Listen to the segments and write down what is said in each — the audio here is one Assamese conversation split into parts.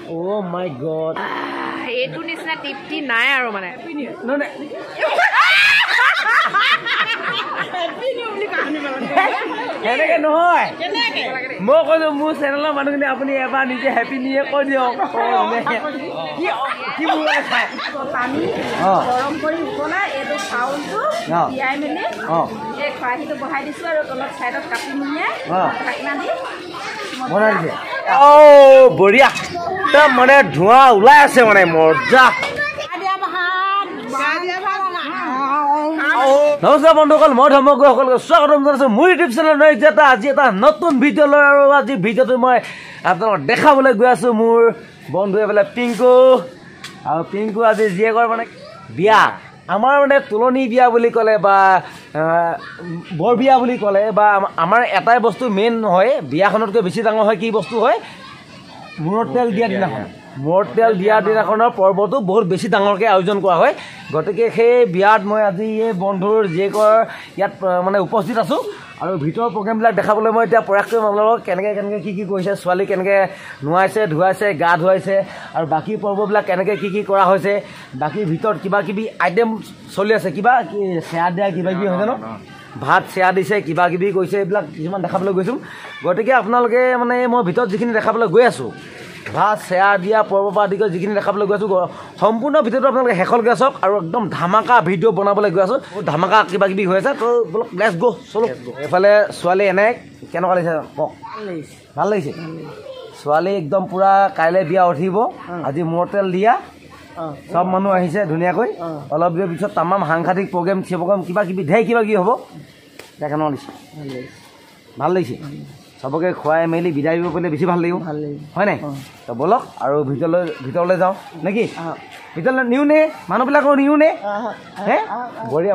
Oh my god. এইটো নিচিনা টিপটি নাই আৰু মানে এনেকে নহয় মই কৈছো মোৰ চেনেলৰ মানুহখিনি আপুনি এবাৰ নিজে হেপী নিয়ে কৈ দিয়ক কি খায় পানী গৰম কৰি উতলাই এইটো চাউলটো তিয়াই মেলি এই খৰাহীটো বহাই দিছোঁ আৰু তলত চাইডত কাটি নিয়ে ঢাকনা দি বনাই দিছে বঢ়িয়া একদম মানে ধোঁৱা ওলাই আছে মানে মজা নমস্কাৰ বন্ধুসকল মই ধৰ্মগুৰুসকলক স্বাগতম জনাইছোঁ মোৰ ইউটিউব চেনেল আজি এটা নতুন ভিডিঅ' লৈ আৰু আজি ভিডিঅ'টো মই আপোনালোকক দেখাবলৈ গৈ আছোঁ মোৰ বন্ধু এফালে পিংকু আৰু পিংকু আজি জীয়েকৰ মানে বিয়া আমাৰ মানে তুলনি বিয়া বুলি ক'লে বা বৰ বিয়া বুলি ক'লে বা আমাৰ এটাই বস্তু মেইন হয় বিয়াখনতকৈ বেছি ডাঙৰ হয় কি বস্তু হয় মূৰত তেল দিয়া দিনাখন মূৰত তেল দিয়া দিনাখনৰ পৰ্বটো বহুত বেছি ডাঙৰকৈ আয়োজন কৰা হয় গতিকে সেই বিয়াত মই আজি এই বন্ধুৰ জীয়েকৰ ইয়াত মানে উপস্থিত আছোঁ আৰু ভিতৰৰ প্ৰগ্ৰেমবিলাক দেখাবলৈ মই এতিয়া প্ৰয়াস কৰিম আপোনালোকক কেনেকৈ কি কৰিছে ছোৱালী কেনেকৈ নোৱাইছে ধুৱাইছে গা ধুৱাইছে আৰু বাকী পৰ্ববিলাক কেনেকৈ কি কৰা হৈছে বাকী ভিতৰত কিবা কিবি আইটেম চলি আছে কিবা চেয়া দিয়া কিবা কিবি হৈছে ন ভাত চেয়া দিছে কিবা কিবি কৈছে এইবিলাক কিছুমান দেখাবলৈ গৈছোঁ গতিকে আপোনালোকে মানে মই ভিতৰত যিখিনি দেখাবলৈ গৈ আছোঁ ভাত চেয়া দিয়া পৰ্বৰ পৰা আদি কৰি যিখিনি দেখাবলৈ গৈ আছোঁ সম্পূৰ্ণ ভিডিঅ'টো আপোনালোকে শেষলৈকে চাওক আৰু একদম ধামাকা ভিডিঅ' বনাবলৈ গৈ আছোঁ ধামাকা কিবা কিবি হৈ আছে তো বোলক লেটছ গ' চলো এইফালে ছোৱালী এনে কেনেকুৱা লাগিছে কওক ভাল লাগিছে ছোৱালী একদম পূৰা কাইলৈ বিয়া উঠিব আজি মূৰত তেল দিয়া সব মানুহ আহিছে ধুনীয়াকৈ অলপ দিনৰ পিছত তামাম সাংঘাতিক প্ৰগ্ৰেম কিবা কিবি ঢেৰ কিবা কিবি হ'ব কেনেকুৱা লাগিছে ভাল লাগিছে সবকে খুৱাই মেলি বিদায় দিব পাৰিলে বেছি ভাল লাগিব হয় নাই তো বলক আৰু ভিতৰলৈ যাওঁ নেকি ভিতৰলৈ নিওঁ নে মানুহবিলাকৰ নিওঁ নে হে বঢ়িয়া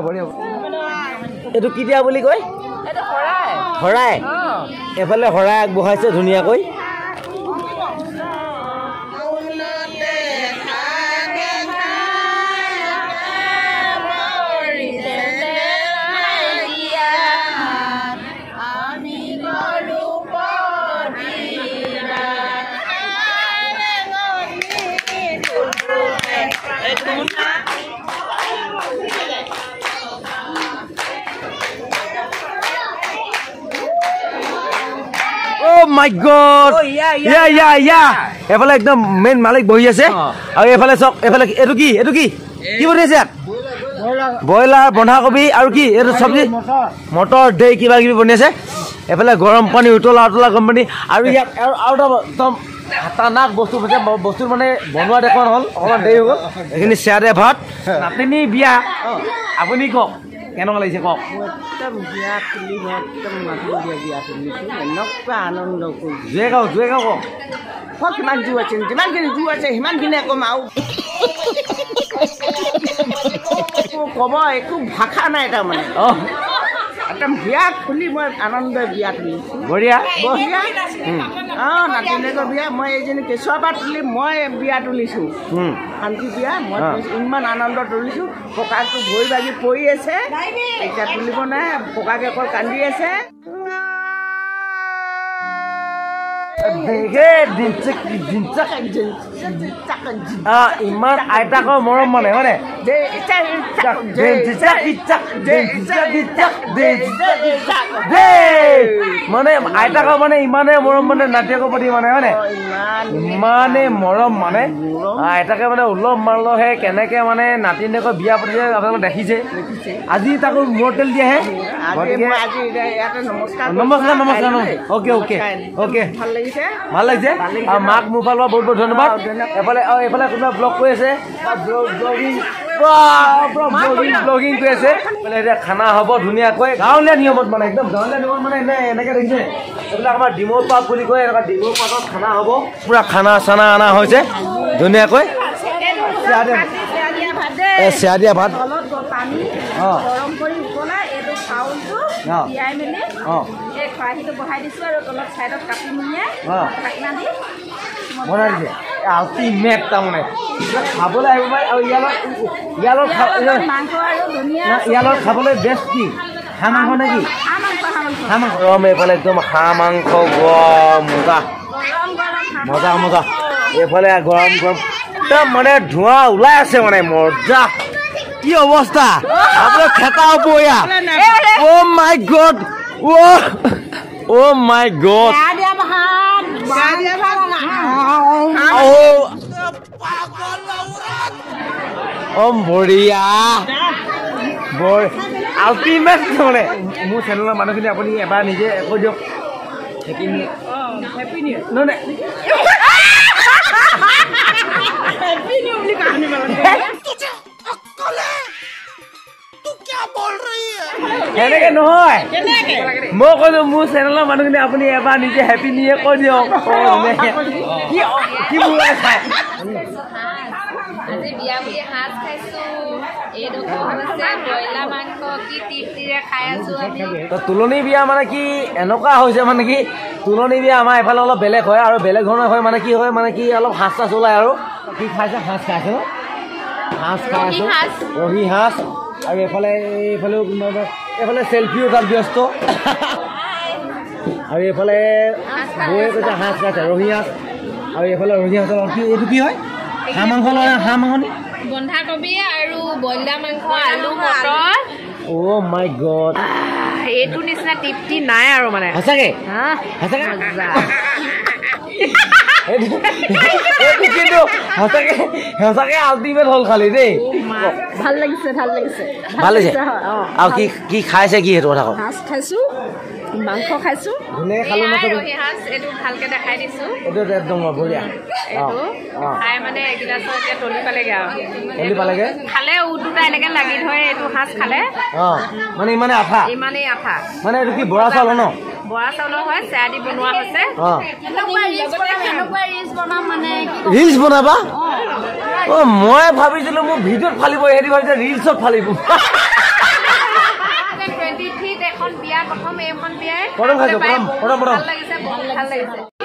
এইটো কি দিয়া বুলি কয় শৰাই এইফালে শৰাই আগবঢ়াইছে ধুনীয়াকৈ Oh my god! Yeah. এফালে একদম মেইন মালিক বহি আছে আৰু এফালে চক এফালে এইটো কি বনাইছে ব্ৰইলাৰ বন্ধাকবি আৰু কি এইটো চব্জি মটৰ দৈ কিবা কিবি বনাইছে এফালে গৰম পানী উতলা কোম্পানী আৰু ইয়াত আৰু একদম খাতাৰনাক বস্তু মানে বনোৱা দেখুৱান হ'ল অকণমান দেৰি হৈ গ'ল এইখিনি চেয়া দিয়া ভাত নাতিনী বিয়া আপুনি কওক কেনেকুৱা লাগিছে কওক একদম বিয়া খুলি একদম মানুহ বিয়া খুলিছোঁ এনেকুৱা আনন্দ কৰিছোঁ জুয়ে গাঁও কওক কিমান জোৰ আছে যিমানখিনি জোৰ আছে সিমানখিনিয়ে কম আৰু ক'ব একো ভাষা নাই তাৰমানে একদম বিয়া খুলি মই আনন্দ বিয়া তুলিছোঁ বঢ়িয়া নাতিনীয়েকৰ বিয়া মই এইজনী কেঁচুৱা পৰা তুলি মই বিয়া তুলিছোঁ শান্তি বিয়া মই ইমান আনন্দ তুলিছোঁ ককাকটো ভৰি বাগি পৰি আছে এতিয়া তুলিব নাই ককাকে অকল কান্দি আছে ইমান আইতাকৰ মৰম মানে হয়নে মানে আইতাকৰ মানে ইমানে মৰম মানে নাতিয়েকৰ প্ৰতি মানে হয়নে ইমানে মৰম মানে আইতাকে মানে উলহ মালহে কেনেকে মানে নাতিনীয়েকৰ বিয়া পাতিছে আপোনালোকে দেখিছে আজি তাকো মূৰত তেল দিয়েহে নমস্কাৰ অ'কে ভাল লাগিছে আৰু মাক মোৰ ফালৰ পৰা বহুত ধন্যবাদ এইফালে কোনোবা ব্লগ কৰি আছে ব্লগিং কৰি আছে এতিয়া খানা হ'ব ধুনীয়াকৈ গাঁৱলীয়া নিয়মত মানে একদম গাঁৱলীয়া নিয়মত মানে এনেকৈ দেখিছে এইবিলাক আমাৰ ডিমৌ পাত বুলি কয় এনেকুৱা ডিমৌ পাতত খানা হ'ব পূৰা খানা চানা অনা হৈছে ধুনীয়াকৈ চেয়া দিয়া ভাত গৰম কৰি উতলাই এইটো চাউলটো তিয়াই মেলি এই খৰাহীটো বহাই দিছোঁ আৰু তলত চাইডত কাটি নিয়ে ঢাকনা দি বনাই দিছে আল্টিমেট তাৰমানে খাবলৈ আহিব পাৰে আৰু ইয়াৰ খাবলৈ বেষ্ট কি হাঁহ মাংস নে কি হাঁহ মাংস এইফালে একদম হাঁহ মাংস মজা এইফালে গৰম গৰম একদম মানে ধোঁৱা ওলাই আছে মানে মজা কি অৱস্থা আপোনাৰ খেতা হ'ব এয়া অ' মাই গড অ' মাই গড বঢ়িয়া আল্টিমেট মানে মোৰ চেনেলৰ মানুহখিনি আপুনি এবাৰ নিজে কৈ দিয়ক সেনেকে নহয় মই কৈছো মোৰ চেনেলৰ মানুহখিনি আপুনি এবাৰ নিজে হেপী নিউ ইয়াৰ কৈ দিয়ক কি মোৰ খায় আজি বিয়া বুলি সাজ খাইছো এইডোখৰ হৈছে ব্ৰইলাৰ মাংস কি তৃপ্তিৰে খাই আছো আমি তুলনি বিয়া মানে কি এনেকুৱা হৈছে মানে কি তুলনি বিয়া আমাৰ এফালে অলপ বেলেগ হয় আৰু বেলেগ ধৰণৰ হয় মানে কি অলপ সাজ চাজ ওলায় আৰু কি খাইছে সাজ খাইছে সাজ খাই আছো ৰহি সাজ আৰু এইফালে চেলফিও তাত ব্যস্ত আৰু এইফালে বৌয়ে কৈছে সাজ খাইছে ৰহি সাজ আৰু এইফালে ৰহি সাজৰ কি এইটো কি হয় হাঁহ মাংস লয় হাঁহ মাংস নি বন্ধাকবি আৰু ব্ৰইলাৰ মাংস আলু মটৰ অ' মাই গড এইটো নিচিনা তৃপ্তি নাই আৰু মানে সঁচাকে কিন্তু সঁচাকে আল্টিমেট হ'ল খালি দেই ভাল লাগিছে ভাল লাগিছে আৰু কি খাইছে কি সেইটো কথা সাজ খাইছো মাংস খাইছো এইটো ভালকে দেখাই দিছো এইটো একদম বঢ়িয়া এইটো খাই মানে এগিলাচৰ এতিয়া তলি পালেগে আৰু খালে উটোটা এনেকে লাগি ধৰে এইটো সাজ খালে মানে ইমানেই আঠা মানে এইটো কি বৰা চাউল ন বৰা চাউলৰ হয় চেয়া দি বনোৱা হৈছে ৰিলছ বনাবা অ' মই ভাবিছিলো মোৰ ভিডিঅ'ত ফালিব সিহঁতি ভাবিছে ৰিলছত ফালিব 23 এখন বিয়া প্ৰথম এইখন বিয়াই প্ৰথম খাইছো ভাল লাগিছে